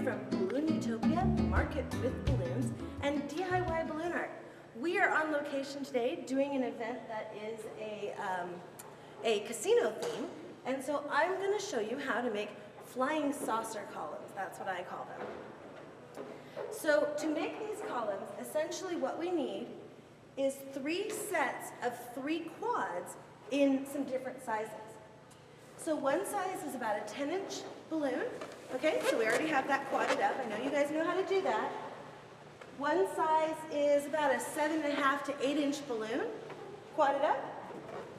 from Balloon Utopia, Market with Balloons, and DIY Balloon Art. We are on location today doing an event that is a casino theme, and so I'm going to show you how to make flying saucer columns. That's what I call them. So to make these columns, essentially what we need is 3 sets of 3 quads in some different sizes. So one size is about a 10-inch balloon. Okay, so we already have that quadded up. I know you guys know how to do that. One size is about a 7.5 to 8-inch balloon, quadded up.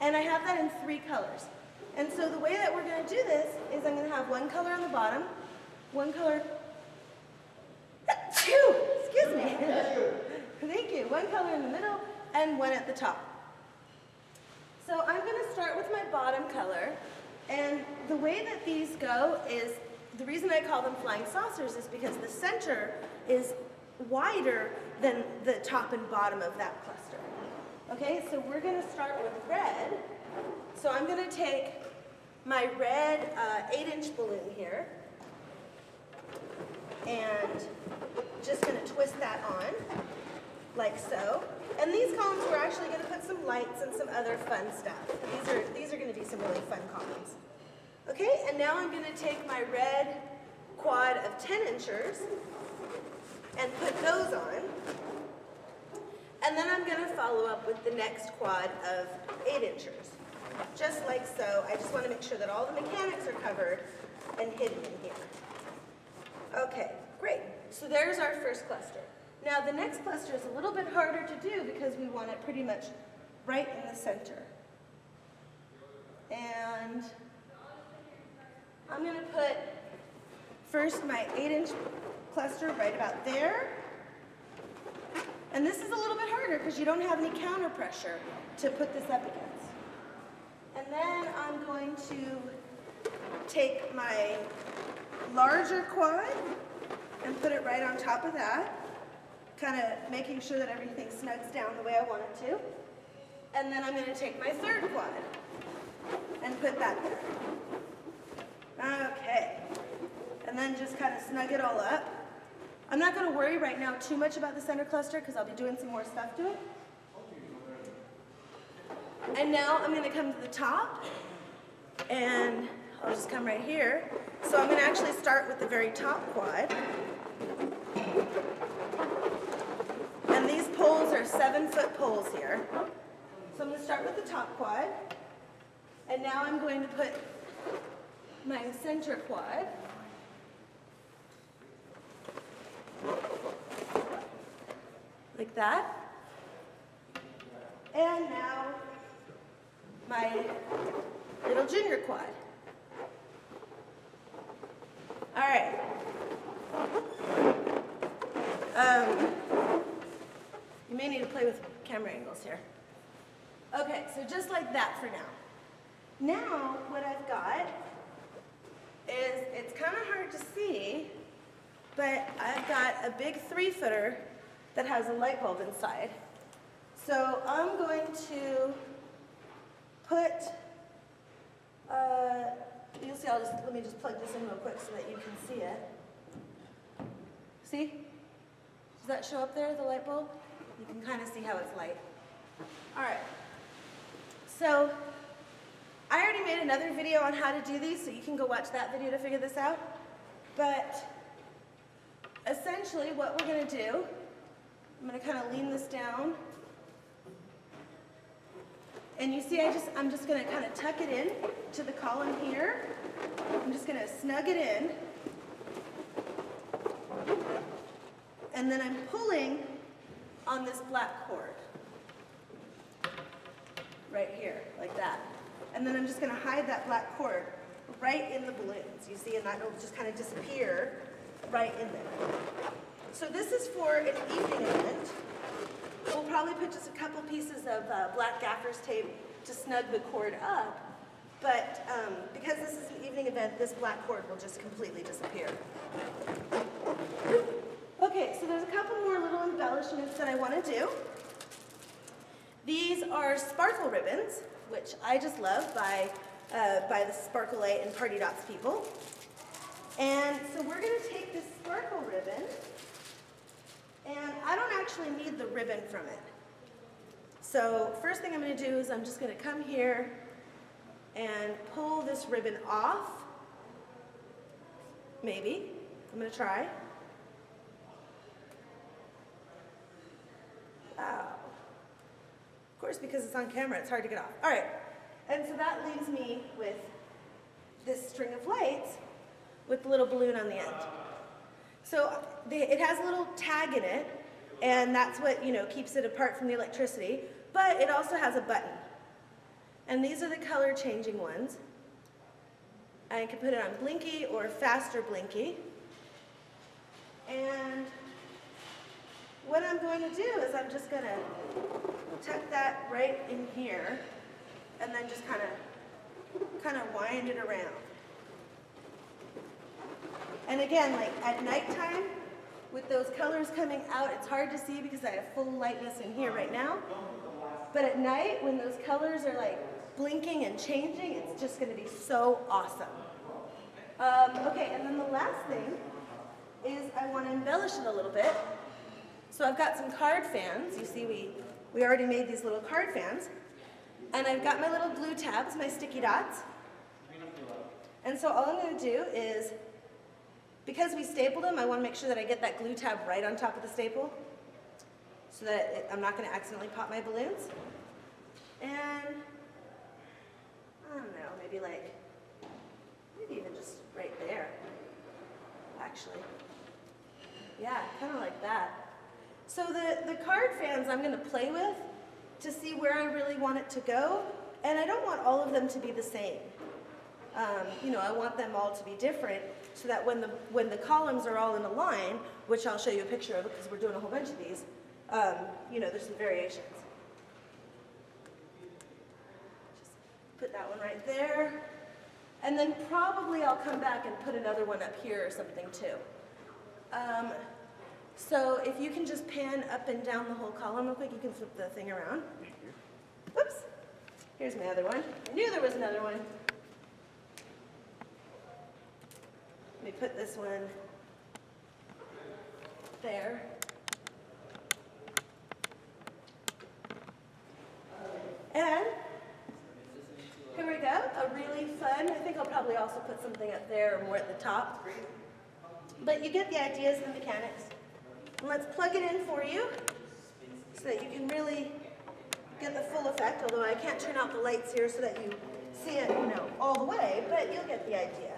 And I have that in 3 colors. And so the way that we're going to do this is I'm going to have one color on the bottom, one color, excuse me, thank you, one color in the middle, and one at the top. So I'm going to start with my bottom color, and the way that these go is, the reason I call them flying saucers is because the center is wider than the top and bottom of that cluster. Okay, so we're going to start with red. So I'm going to take my red 8-inch balloon here and just going to twist that on like so. And these columns, we're actually going to put some lights and some other fun stuff. These are going to be some really fun columns. Okay, and now I'm going to take my red quad of 10-inchers and put those on. And then I'm going to follow up with the next quad of 8-inchers. Just like so. I just want to make sure that all the mechanics are covered and hidden in here. Okay, great. So there's our first cluster. Now the next cluster is a little bit harder to do because we want it pretty much right in the center. And I'm going to put first my 8-inch cluster right about there. And this is a little bit harder because you don't have any counter pressure to put this up against. And then I'm going to take my larger quad and put it right on top of that, kind of making sure that everything snugs down the way I want it to. And then I'm going to take my third quad and put that there. Okay, and then just kind of snug it all up. I'm not going to worry right now too much about the center cluster because I'll be doing some more stuff to it. And now I'm going to come to the top, and I'll just come right here. So I'm going to actually start with the very top quad. And these poles are 7-foot poles here. So I'm going to start with the top quad, and now I'm going to put my center quad. Like that. And now my little junior quad. All right. You may need to play with camera angles here. Okay, so just like that for now. Now, what I've got is, it's kind of hard to see, but I've got a big 3-footer that has a light bulb inside. So I'm going to put, you'll see, let me just plug this in real quick so that you can see it. See? Does that show up there, the light bulb? You can kind of see how it's light. All right. So I already made another video on how to do these, so you can go watch that video to figure this out. But essentially what we're going to do, I'm going to kind of lean this down. And you see, I'm just going to kind of tuck it in to the column here. I'm just going to snug it in. And then I'm pulling on this black cord. Right here, like that. And then I'm just going to hide that black cord right in the balloons, you see, and that will just kind of disappear right in there. So this is for an evening event. We'll probably put just a couple pieces of black gaffer's tape to snug the cord up, but because this is an evening event, this black cord will just completely disappear. Okay, so there's a couple more little embellishments that I want to do. These are sparkle ribbons, which I just love, by the Sparkle-A and Party Dots people. And so we're going to take this sparkle ribbon, and I don't actually need the ribbon from it. So first thing I'm going to do is I'm just going to come here and pull this ribbon off. Maybe. I'm going to try. Wow. Of course, because it's on camera, it's hard to get off. All right. And so that leaves me with this string of lights with the little balloon on the end. So it has a little tag in it, and that's what, keeps it apart from the electricity. But it also has a button. And these are the color changing ones. I can put it on blinky or faster blinky. And what I'm going to do is I'm just going to tuck that right in here and then just kind of wind it around. And again, like at nighttime, with those colors coming out, it's hard to see because I have full lightness in here right now. But at night, when those colors are like blinking and changing, it's just going to be so awesome. Okay, and then the last thing is I want to embellish it a little bit. So I've got some card fans. You see, we already made these little card fans. And I've got my little glue tabs, my sticky dots. And so all I'm going to do is, because we stapled them, I want to make sure that I get that glue tab right on top of the staple so that I'm not going to accidentally pop my balloons. And, I don't know, maybe even just right there, actually. Yeah, kind of like that. So the card fans I'm going to play with to see where I really want it to go, and I don't want all of them to be the same. I want them all to be different so that when the columns are all in a line, which I'll show you a picture of because we're doing a whole bunch of these, there's some variations. Just put that one right there. And then probably I'll come back and put another one up here or something too. So if you can just pan up and down the whole column real quick, you can flip the thing around. Whoops. Here's my other one. I knew there was another one. Let me put this one there. And here we go, a really fun, I think I'll probably also put something up there or more at the top. But you get the ideas and the mechanics. And let's plug it in for you so that you can really get the full effect, although I can't turn out the lights here so that you see it, all the way, but you'll get the idea.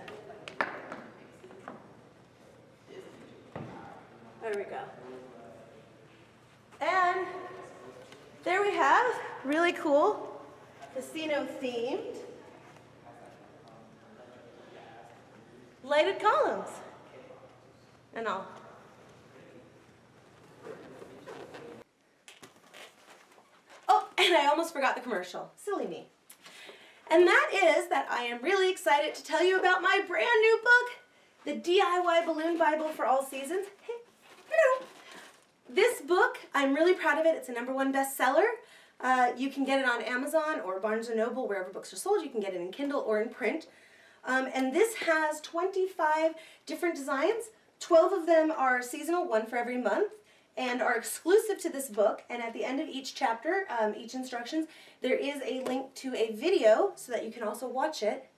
There we go. And there we have, really cool, casino themed lighted columns and all. Oh, and I almost forgot the commercial. Silly me. And that is that I am really excited to tell you about my brand new book, The DIY Balloon Bible for All Seasons. Hey, hello. This book, I'm really proud of it. It's a #1 bestseller. You can get it on Amazon or Barnes & Noble, wherever books are sold. You can get it in Kindle or in print. And this has 25 different designs. 12 of them are seasonal, one for every month, and are exclusive to this book. And at the end of each chapter, each instructions, there is a link to a video so that you can also watch it.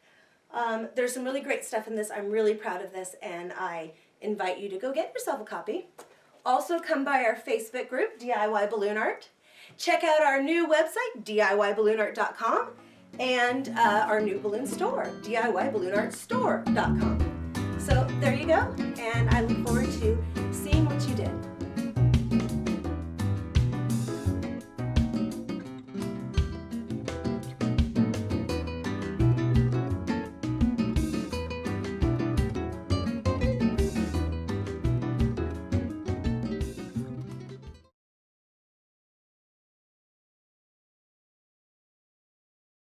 There's some really great stuff in this. I'm really proud of this, and I invite you to go get yourself a copy. Also, come by our Facebook group, DIY Balloon Art. Check out our new website, DIYballoonart.com, and our new balloon store, DIYballoonartstore.com. So there you go, and I look forward to